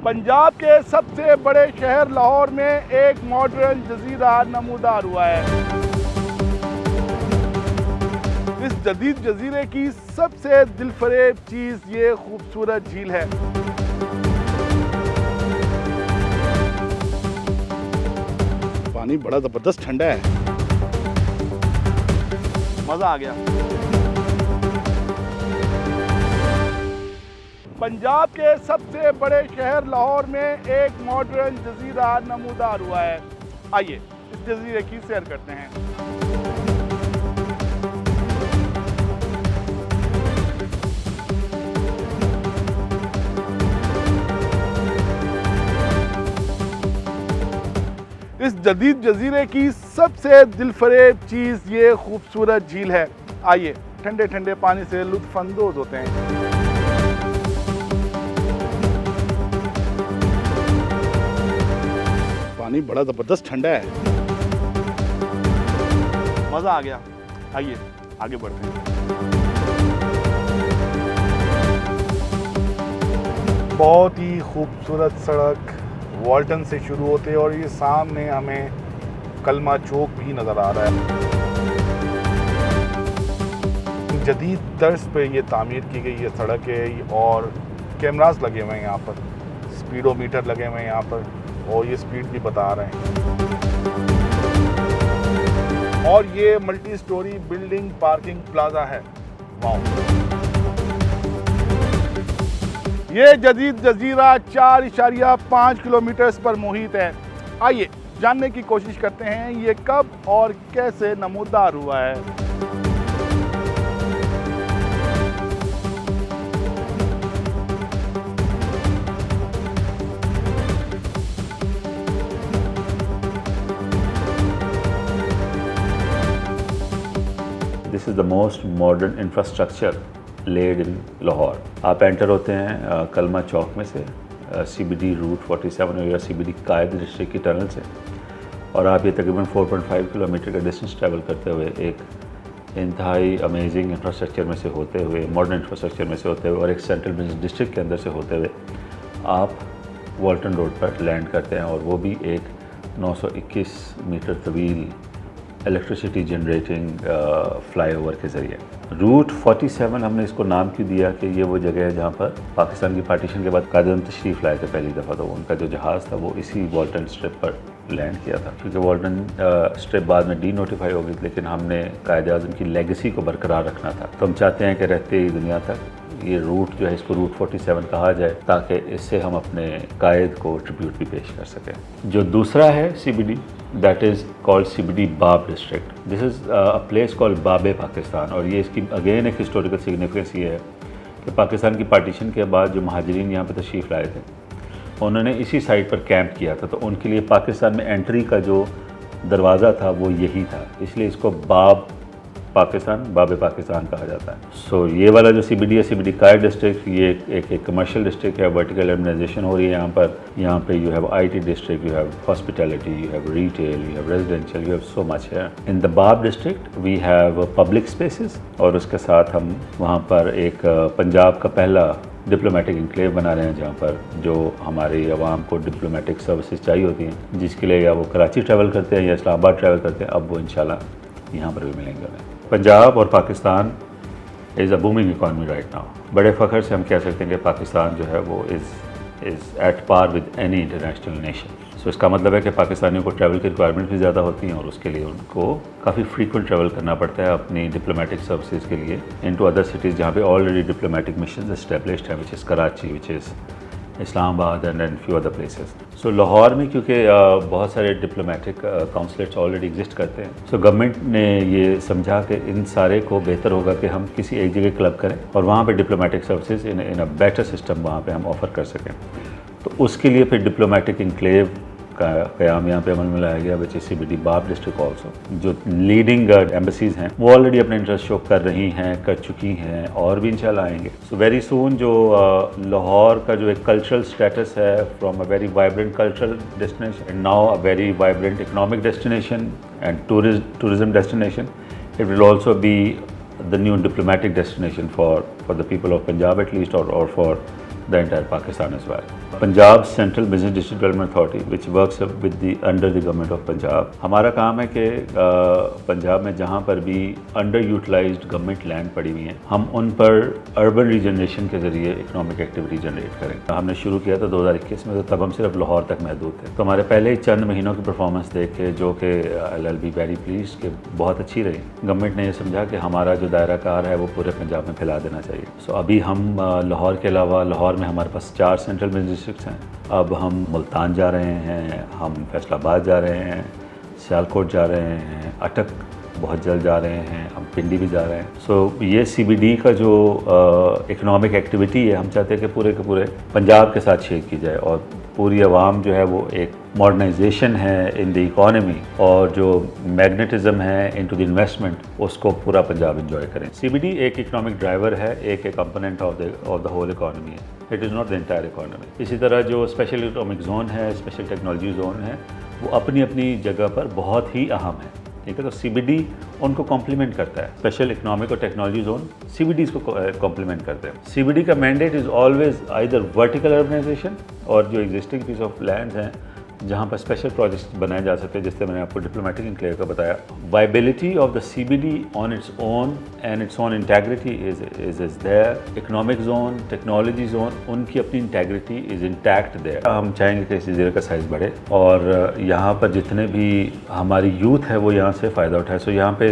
पंजाब के सबसे बड़े शहर लाहौर में एक मॉडर्न जजीरा नमूदार हुआ है। इस जदीद जजीरे की सबसे दिलफरेब चीज ये खूबसूरत झील है। पानी बड़ा जबरदस्त ठंडा है, मजा आ गया। पंजाब के सबसे बड़े शहर लाहौर में एक मॉडर्न जजीरा नमूदार हुआ है। आइए इस जजीरे की सैर करते हैं। इस जदीद जजीरे की सबसे दिलफरेब चीज ये खूबसूरत झील है। आइए ठंडे ठंडे पानी से लुत्फ अंदोज होते हैं। पानी बड़ा जबरदस्त ठंडा है, मजा आ गया। आइए आगे बढ़ते हैं। बहुत ही खूबसूरत सड़क वॉल्टन से शुरू होते हैं और ये सामने हमें कलमा चौक भी नजर आ रहा है। जदीद तर्ज पे ये तामीर की गई ये सड़क है और कैमरास लगे हुए हैं यहाँ पर, स्पीडोमीटर लगे हुए हैं यहाँ पर और ये स्पीड भी बता रहे हैं। और ये multi storey building parking plaza है। वाह! ये जदीद जजीरा 4.5 किलोमीटर पर मुहित है। आइए जानने की कोशिश करते हैं ये कब और कैसे नमूदार हुआ है। This is the most modern infrastructure laid in Lahore. आप एंटर होते हैं कलमा चौक में से CBD रूट 47 या CBD कायद डिस्ट्रिक्ट की टनल से और आप ये तकरीबन 4.5 किलोमीटर का डिस्टेंस ट्रैवल करते हुए एक इंतहाई अमेजिंग इंफ्रास्ट्रक्चर में से होते हुए, मॉडर्न इंफ्रास्ट्रक्चर में से होते हुए और एक सेंट्रल बिजनेस डिस्ट्रिक्ट के अंदर से होते हुए आप वॉल्टन रोड पर लैंड करते हैं और वो भी एक 921 मीटर तवील इलेक्ट्रिसिटी जनरेटिंग फ्लाईओवर के ज़रिए। रूट 47 हमने इसको नाम क्यों दिया कि ये वो जगह है जहाँ पर पाकिस्तान की पार्टीशन के बाद कायद-ए-आज़म तशरीफ़ लाए थे पहली दफ़ा, तो उनका जो जहाज़ था वो इसी वॉल्टन स्ट्रिप पर लैंड किया था। क्योंकि वॉल्टन स्ट्रिप बाद में डी नोटिफाई हो गई, लेकिन हमने कायद-ए-आज़म की लेगेसी को बरकरार रखना था, तो हम चाहते हैं कि रहते ही दुनिया तक ये रूट जो है इसको रूट 47 कहा जाए ताकि इससे हम अपने कायद को ट्रिब्यूट भी पेश कर सकें। जो दूसरा है CBD, that is called CBD बाब district. This is a place called बाबे पाकिस्तान और ये इसकी अगेन एक हिस्टोरिकल सिग्निफिकेंस ये है कि पाकिस्तान की पार्टीशन के बाद जो महाजरीन यहाँ पर तशरीफ़ लाए थे उन्होंने इसी साइट पर कैंप किया था, तो उनके लिए पाकिस्तान में एंट्री का जो दरवाज़ा था वो यही था, इसलिए इसको बाब पाकिस्तान, बाबे पाकिस्तान कहा जाता है। सो ये वाला जो CBD है, CBD कायद डिस्ट्रिक्ट, ये एक कमर्शियल डिस्ट्रिक्ट है। वर्टिकल अर्बनाइजेशन हो रही है यहाँ पे you have IT district, you have hospitality, you have retail, you have residential, you have so much है। In the Bab district we have public spaces और उसके साथ हम वहाँ पर एक पंजाब का पहला डिप्लोमेटिक इंक्लेव बना रहे हैं जहाँ पर जो हमारी आवाम को डिप्लोमेटिक सर्विसेज चाहिए होती हैं, जिसके लिए या वो कराची ट्रैवल करते हैं या इस्लामाबाद ट्रैवल करते हैं, अब वो इंशाल्लाह यहाँ पर भी मिलेंगे उन्हें। पंजाब और Pakistan is a booming economy right now. बड़े फ़ख्र से हम कह सकते हैं कि पाकिस्तान जो है वो is at par with any international nation. So इसका मतलब है कि पाकिस्तानियों को ट्रैवल की रिक्वायरमेंट भी ज़्यादा होती हैं और उसके लिए उनको काफ़ी फ्रीक्वेंट ट्रैवल करना पड़ता है अपनी डिप्लोमेटिक सर्विसेज के लिए इनटू अदर सिटीज़ जहाँ पे ऑलरेडी डिप्लोमेटिक मिशन एस्टेब्लिश्ड है, which is Karachi, which is Islamabad and few other places. So Lahore में क्योंकि बहुत सारे डिप्लोमेटिक काउंसलेट्स ऑलरेडी एग्जिस्ट करते हैं, सो गवर्नमेंट ने ये समझा कि इन सारे को बेहतर होगा कि हम किसी एक जगह क्लब करें और वहाँ पे diplomatic services in a better system वहाँ पे हम ऑफ़र कर सकें। तो उसके लिए फिर डिप्लोमेटिक इंक्लेव का क़याम यहाँ पे अमल में लाया गया, विच इज़ CBD बाब डिस्ट्रिक्ट ऑल्सो। जो लीडिंग एम्बेसीज़ हैं वो ऑलरेडी अपने इंटरेस्ट शो कर रही हैं, कर चुकी हैं और भी इंशाल्लाह आएंगे। सो वेरी सून जो लाहौर का जो एक कल्चरल स्टेटस है from a very vibrant cultural destination and now a very vibrant economic destination and tourism destination, it will also be the new diplomatic destination for the people of Punjab at least or for the entire Pakistan as well. Punjab central business district development authority which works with the under the government of Punjab. हमारा काम है कि पंजाब में जहाँ पर भी under utilised government land पड़ी हुई हैं, हम उन पर अर्बन रीजनरेशन के जरिए इकोनॉमिक एक्टिविटी जनरेट करें। हमने शुरू किया था 2021 में, तो तब हम सिर्फ लाहौर तक महदूद थे। तो हमारे पहले ही चंद महीनों की परफॉर्मेंस देख के, जो कि आई बी वेरी प्लीज कि बहुत अच्छी रही, गवर्नमेंट ने ये समझा कि हमारा जो दायरा कार है वो पूरे पंजाब में फैला देना चाहिए। सो अभी हम लाहौर के अलावा, लाहौर में हमारे पास 4 सेंट्रल बिजनेस डिस्ट्रिक्ट्स हैं। अब हम मुल्तान जा रहे हैं, हम फैसलाबाद जा रहे हैं, सियालकोट जा रहे हैं, अटक बहुत जल्द जा रहे हैं, हम पिंडी भी जा रहे हैं। सो ये CBD का जो इकोनॉमिक एक्टिविटी है, हम चाहते हैं कि पूरे के पूरे पंजाब के साथ शेयर की जाए और पूरी आवाम जो है वो एक मॉडर्नाइजेशन है इन द इकॉनमी और जो मैग्नेटिज्म है इनटू द इन्वेस्टमेंट, उसको पूरा पंजाब एंजॉय करें। CBD एक इकोनॉमिक ड्राइवर है, एक component of the whole economy है, it is not the entire economy. इसी तरह जो स्पेशल इकोनॉमिक जोन है, स्पेशल टेक्नोलॉजी जोन है, वो अपनी अपनी जगह पर बहुत ही अहम है, ठीक है। तो CBD उनको कॉम्प्लीमेंट करता है। स्पेशल इकोनॉमिक और टेक्नोलॉजी जोन CBDs को कॉम्प्लीमेंट करते हैं। CBD का mandate is always either vertical urbanisation, और जो एग्जिस्टिंग पीस ऑफ लैंड्स हैं जहाँ पर स्पेशल प्रोजेक्ट्स बनाए जा सकते हैं, जिससे मैंने आपको डिप्लोमेटिक इनक्लेव का बताया। Viability of the CBD on its own and its own integrity is there. Economic zone, technology zone, उनकी अपनी इंटेग्रिटी इज़ इंटैक्ट देयर। हम चाहेंगे कि इस ज़िले का साइज़ बढ़े और यहाँ पर जितने भी हमारी यूथ है वो यहाँ से फ़ायदा उठाए। सो यहाँ पे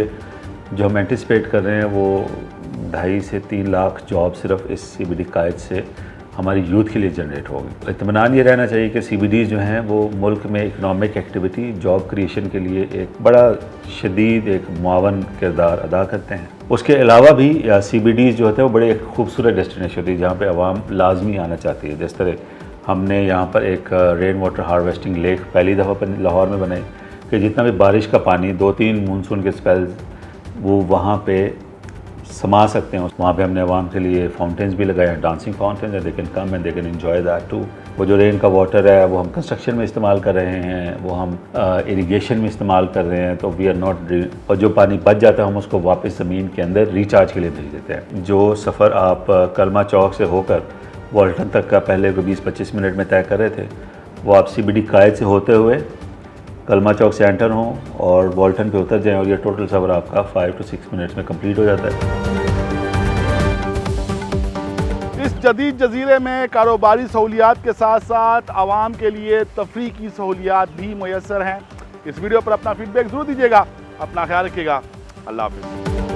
जो हम एंटिसिपेट कर रहे हैं वो 2.5 से 3 लाख जॉब सिर्फ इस CBD कायद से हमारी यूथ के लिए जनरेट होगी। इत्मीनान ये रहना चाहिए कि CBDs जो हैं वो मुल्क में इकोनॉमिक एक्टिविटी, जॉब क्रिएशन के लिए एक बड़ा शदीद एक मुआवन किरदार अदा करते हैं। उसके अलावा भी CBDs जो होते हैं वो बड़े एक खूबसूरत डेस्टिनेशन होती है जहाँ पे आवाम लाजमी आना चाहती है। जिस तरह हमने यहाँ पर एक रेन वाटर हार्वेस्टिंग लेक पहली दफ़ा लाहौर में बनाई कि जितना भी बारिश का पानी 2-3 मानसून के स्पेल्स वो वहाँ पे समा सकते हैं। वहाँ पे हमने आवाम के लिए फाउंटेन्स भी लगाए हैं, डांसिंग फाउंटेन्स है, they can come and they can enjoy that too. वो जो रेन का वाटर है वो हम कंस्ट्रक्शन में इस्तेमाल कर रहे हैं, वो हम इरिगेशन में इस्तेमाल कर रहे हैं। तो वी आर नॉट, और जो पानी बच जाता है हम उसको वापस ज़मीन के अंदर रिचार्ज के लिए भेज देते हैं। जो सफ़र आप कलमा चौक से होकर वॉल्टन तक का पहले 20-25 मिनट में तय कर रहे थे, वो आप CBD कायद से होते हुए कलमा चौक से एंटर हों और वॉल्टन पे उतर जाएं और ये टोटल सफ़र आपका 5 to 6 मिनट्स में कंप्लीट हो जाता है। इस जदीद जजीरे में कारोबारी सहूलियात के साथ साथ आवाम के लिए तफरीह की सहूलियात भी मुयसर हैं। इस वीडियो पर अपना फीडबैक ज़रूर दीजिएगा। अपना ख्याल रखिएगा। अल्लाह हाफ़िज़।